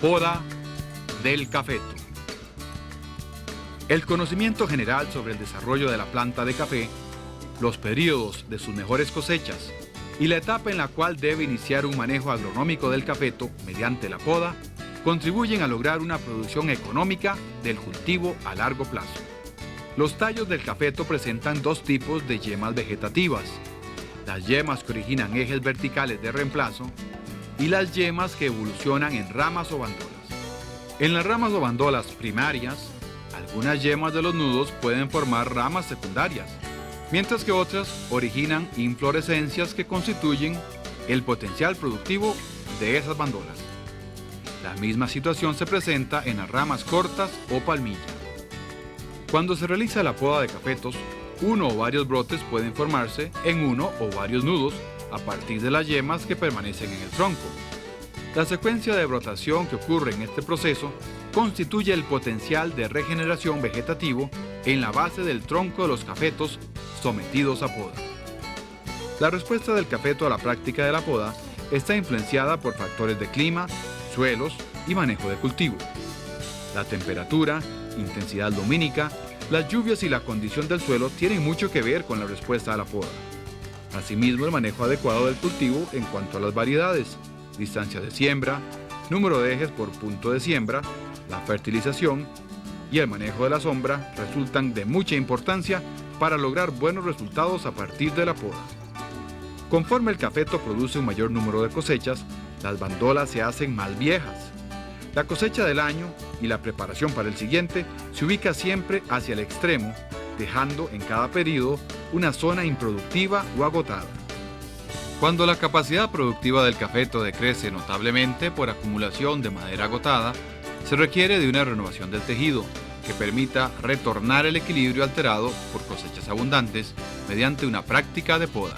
Poda del cafeto. El conocimiento general sobre el desarrollo de la planta de café, los periodos de sus mejores cosechas y la etapa en la cual debe iniciar un manejo agronómico del cafeto mediante la poda, contribuyen a lograr una producción económica del cultivo a largo plazo. Los tallos del cafeto presentan dos tipos de yemas vegetativas: las yemas que originan ejes verticales de reemplazo y las yemas que evolucionan en ramas o bandolas. En las ramas o bandolas primarias, algunas yemas de los nudos pueden formar ramas secundarias, mientras que otras originan inflorescencias que constituyen el potencial productivo de esas bandolas. La misma situación se presenta en las ramas cortas o palmillas. Cuando se realiza la poda de cafetos, uno o varios brotes pueden formarse en uno o varios nudos a partir de las yemas que permanecen en el tronco. La secuencia de brotación que ocurre en este proceso constituye el potencial de regeneración vegetativo en la base del tronco de los cafetos sometidos a poda. La respuesta del cafeto a la práctica de la poda está influenciada por factores de clima, suelos y manejo de cultivo. La temperatura, intensidad lumínica, las lluvias y la condición del suelo tienen mucho que ver con la respuesta a la poda. Asimismo, el manejo adecuado del cultivo en cuanto a las variedades, distancia de siembra, número de ejes por punto de siembra, la fertilización y el manejo de la sombra resultan de mucha importancia para lograr buenos resultados a partir de la poda. Conforme el cafeto produce un mayor número de cosechas, las bandolas se hacen más viejas. La cosecha del año y la preparación para el siguiente se ubica siempre hacia el extremo, dejando en cada periodo una zona improductiva o agotada. Cuando la capacidad productiva del cafeto decrece notablemente por acumulación de madera agotada, se requiere de una renovación del tejido que permita retornar el equilibrio alterado por cosechas abundantes mediante una práctica de poda.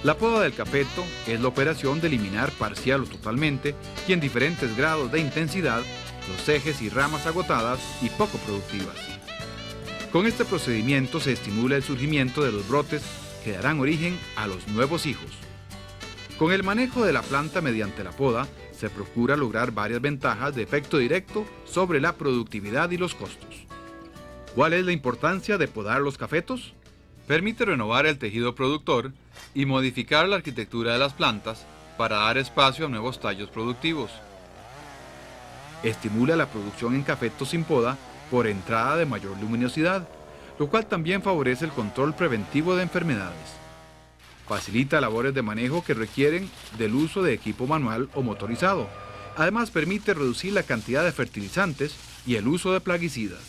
La poda del cafeto es la operación de eliminar parcial o totalmente y en diferentes grados de intensidad los ejes y ramas agotadas y poco productivas. Con este procedimiento se estimula el surgimiento de los brotes que darán origen a los nuevos hijos. Con el manejo de la planta mediante la poda, se procura lograr varias ventajas de efecto directo sobre la productividad y los costos. ¿Cuál es la importancia de podar los cafetos? Permite renovar el tejido productor y modificar la arquitectura de las plantas para dar espacio a nuevos tallos productivos. Estimula la producción en cafetos sin poda por entrada de mayor luminosidad, lo cual también favorece el control preventivo de enfermedades. Facilita labores de manejo que requieren del uso de equipo manual o motorizado. Además, permite reducir la cantidad de fertilizantes y el uso de plaguicidas.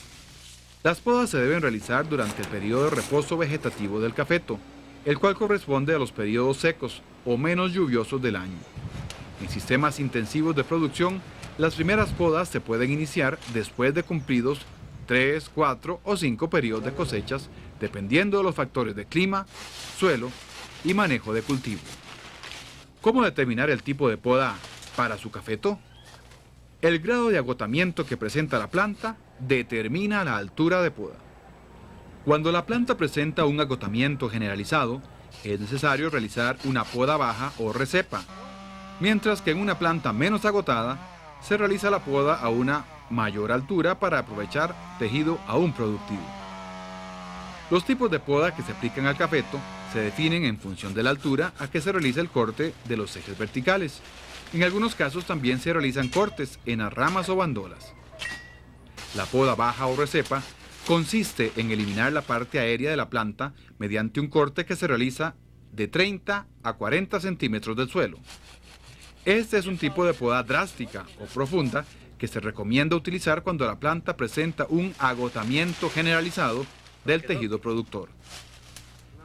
Las podas se deben realizar durante el periodo de reposo vegetativo del cafeto, el cual corresponde a los periodos secos o menos lluviosos del año. En sistemas intensivos de producción, las primeras podas se pueden iniciar después de cumplidos 3, 4 o 5 periodos de cosechas, dependiendo de los factores de clima, suelo y manejo de cultivo. ¿Cómo determinar el tipo de poda para su cafeto? El grado de agotamiento que presenta la planta determina la altura de poda. Cuando la planta presenta un agotamiento generalizado, es necesario realizar una poda baja o recepa, mientras que en una planta menos agotada, se realiza la poda a una mayor altura para aprovechar tejido aún productivo. Los tipos de poda que se aplican al cafeto se definen en función de la altura a que se realiza el corte de los ejes verticales. En algunos casos también se realizan cortes en las ramas o bandolas. La poda baja o recepa consiste en eliminar la parte aérea de la planta mediante un corte que se realiza de 30 a 40 centímetros del suelo. Este es un tipo de poda drástica o profunda que se recomienda utilizar cuando la planta presenta un agotamiento generalizado del tejido productor.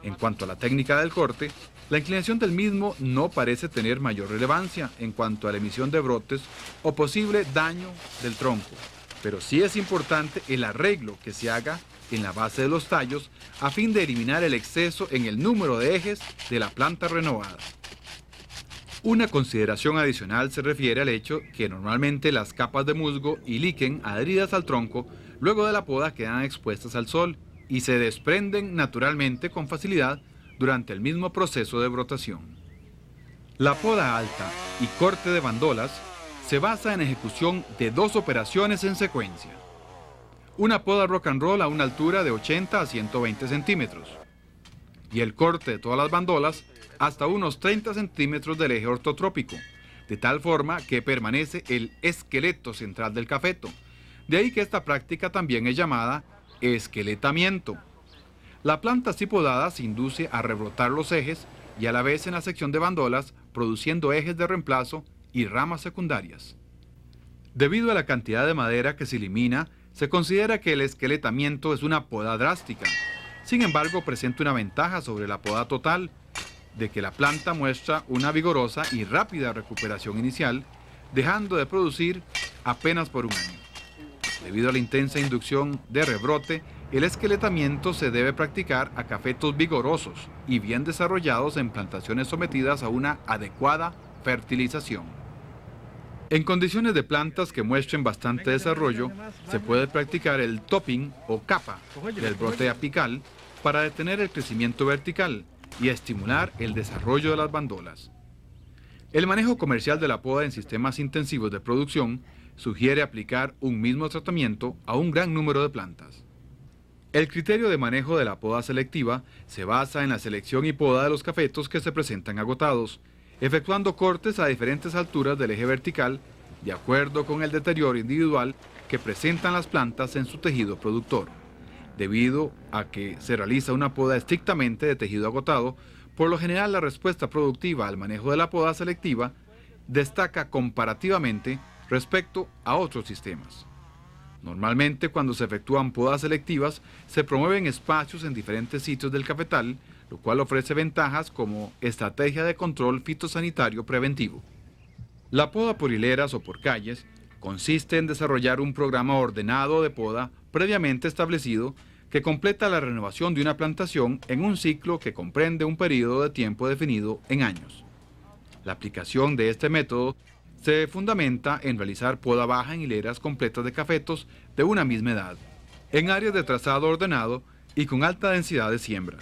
En cuanto a la técnica del corte, la inclinación del mismo no parece tener mayor relevancia en cuanto a la emisión de brotes o posible daño del tronco, pero sí es importante el arreglo que se haga en la base de los tallos a fin de eliminar el exceso en el número de ejes de la planta renovada. Una consideración adicional se refiere al hecho que normalmente las capas de musgo y líquen adheridas al tronco luego de la poda quedan expuestas al sol y se desprenden naturalmente con facilidad durante el mismo proceso de brotación. La poda alta y corte de bandolas se basa en ejecución de dos operaciones en secuencia. Una poda rock and roll a una altura de 80 a 120 centímetros y el corte de todas las bandolas hasta unos 30 centímetros del eje ortotrópico, de tal forma que permanece el esqueleto central del cafeto. De ahí que esta práctica también es llamada esqueletamiento. La planta así podada se induce a rebrotar los ejes y a la vez en la sección de bandolas, produciendo ejes de reemplazo y ramas secundarias. Debido a la cantidad de madera que se elimina, se considera que el esqueletamiento es una poda drástica. Sin embargo, presenta una ventaja sobre la poda total, de que la planta muestra una vigorosa y rápida recuperación inicial, dejando de producir apenas por un año. Debido a la intensa inducción de rebrote, el esqueletamiento se debe practicar a cafetos vigorosos y bien desarrollados en plantaciones sometidas a una adecuada fertilización. En condiciones de plantas que muestren bastante desarrollo, se puede practicar el topping o capa del brote apical para detener el crecimiento vertical y estimular el desarrollo de las bandolas. El manejo comercial de la poda en sistemas intensivos de producción sugiere aplicar un mismo tratamiento a un gran número de plantas. El criterio de manejo de la poda selectiva se basa en la selección y poda de los cafetos que se presentan agotados, efectuando cortes a diferentes alturas del eje vertical, de acuerdo con el deterioro individual que presentan las plantas en su tejido productor. Debido a que se realiza una poda estrictamente de tejido agotado, por lo general la respuesta productiva al manejo de la poda selectiva destaca comparativamente respecto a otros sistemas. Normalmente, cuando se efectúan podas selectivas, se promueven espacios en diferentes sitios del cafetal, lo cual ofrece ventajas como estrategia de control fitosanitario preventivo. La poda por hileras o por calles consiste en desarrollar un programa ordenado de poda previamente establecido que completa la renovación de una plantación en un ciclo que comprende un periodo de tiempo definido en años. La aplicación de este método se fundamenta en realizar poda baja en hileras completas de cafetos de una misma edad, en áreas de trazado ordenado y con alta densidad de siembra.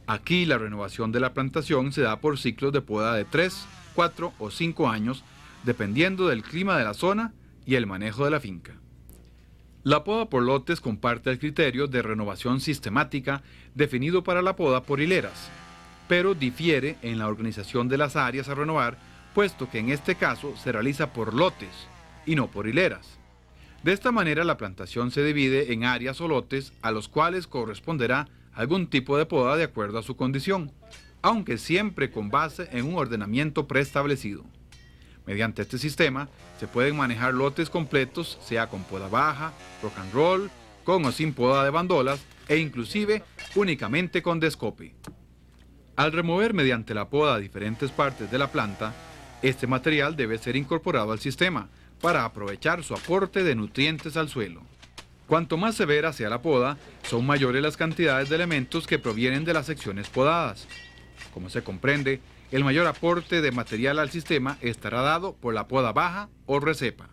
Aquí la renovación de la plantación se da por ciclos de poda de 3, 4 o 5 años, dependiendo del clima de la zona y el manejo de la finca. La poda por lotes comparte el criterio de renovación sistemática definido para la poda por hileras, pero difiere en la organización de las áreas a renovar, puesto que en este caso se realiza por lotes y no por hileras. De esta manera la plantación se divide en áreas o lotes a los cuales corresponderá algún tipo de poda de acuerdo a su condición, aunque siempre con base en un ordenamiento preestablecido. Mediante este sistema se pueden manejar lotes completos, sea con poda baja, rock and roll, con o sin poda de bandolas e inclusive únicamente con descope. Al remover mediante la poda diferentes partes de la planta, este material debe ser incorporado al sistema para aprovechar su aporte de nutrientes al suelo. Cuanto más severa sea la poda, son mayores las cantidades de elementos que provienen de las secciones podadas. Como se comprende, el mayor aporte de material al sistema estará dado por la poda baja o recepa.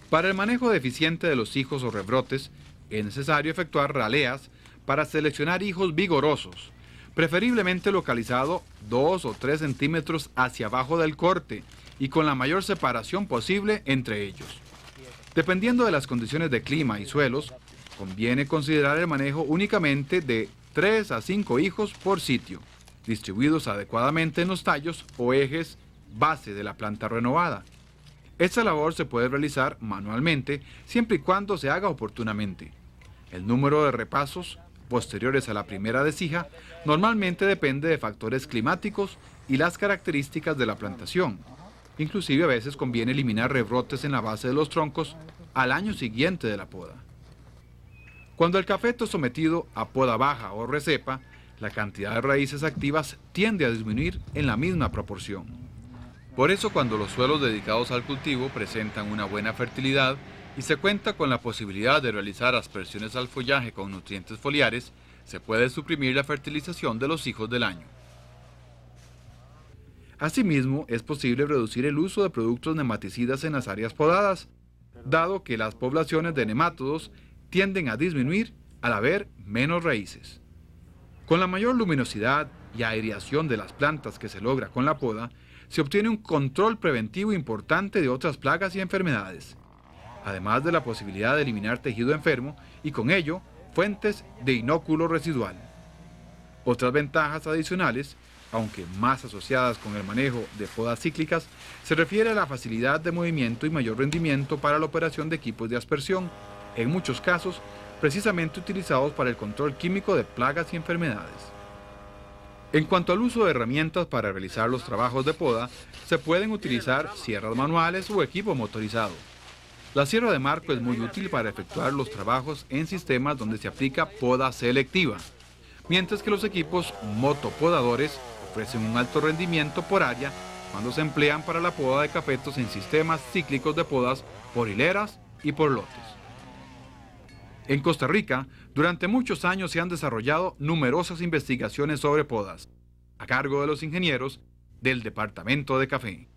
Para el manejo eficiente de los hijos o rebrotes, es necesario efectuar raleas para seleccionar hijos vigorosos, preferiblemente localizado 2 o 3 centímetros hacia abajo del corte y con la mayor separación posible entre ellos. Dependiendo de las condiciones de clima y suelos, conviene considerar el manejo únicamente de 3 a 5 hijos por sitio, distribuidos adecuadamente en los tallos o ejes base de la planta renovada. Esta labor se puede realizar manualmente siempre y cuando se haga oportunamente. El número de repasos posteriores a la primera desija normalmente depende de factores climáticos y las características de la plantación. Inclusive a veces conviene eliminar rebrotes en la base de los troncos al año siguiente de la poda. Cuando el cafeto es sometido a poda baja o recepa, la cantidad de raíces activas tiende a disminuir en la misma proporción. Por eso cuando los suelos dedicados al cultivo presentan una buena fertilidad y se cuenta con la posibilidad de realizar aspersiones al follaje con nutrientes foliares, se puede suprimir la fertilización de los hijos del año. Asimismo, es posible reducir el uso de productos nematicidas en las áreas podadas, dado que las poblaciones de nemátodos tienden a disminuir al haber menos raíces. Con la mayor luminosidad y aireación de las plantas que se logra con la poda, se obtiene un control preventivo importante de otras plagas y enfermedades, además de la posibilidad de eliminar tejido enfermo y con ello fuentes de inóculo residual. Otras ventajas adicionales, aunque más asociadas con el manejo de podas cíclicas, se refiere a la facilidad de movimiento y mayor rendimiento para la operación de equipos de aspersión, en muchos casos precisamente utilizados para el control químico de plagas y enfermedades. En cuanto al uso de herramientas para realizar los trabajos de poda, se pueden utilizar sierras manuales o equipo motorizado. La sierra de marco es muy útil para efectuar los trabajos en sistemas donde se aplica poda selectiva, mientras que los equipos motopodadores ofrecen un alto rendimiento por área cuando se emplean para la poda de cafetos en sistemas cíclicos de podas por hileras y por lotes. En Costa Rica, durante muchos años se han desarrollado numerosas investigaciones sobre podas, a cargo de los ingenieros del Departamento de Café.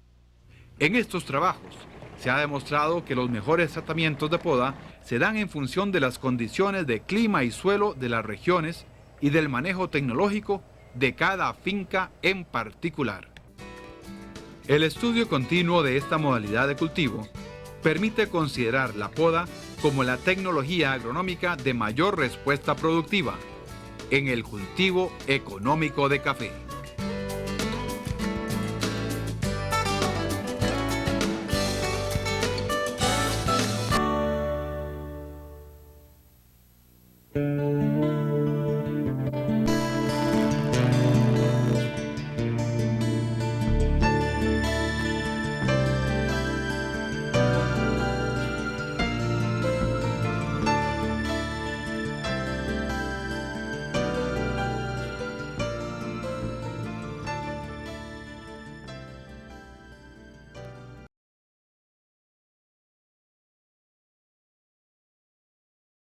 En estos trabajos, se ha demostrado que los mejores tratamientos de poda se dan en función de las condiciones de clima y suelo de las regiones y del manejo tecnológico de cada finca en particular. El estudio continuo de esta modalidad de cultivo permite considerar la poda como la tecnología agronómica de mayor respuesta productiva en el cultivo económico de café.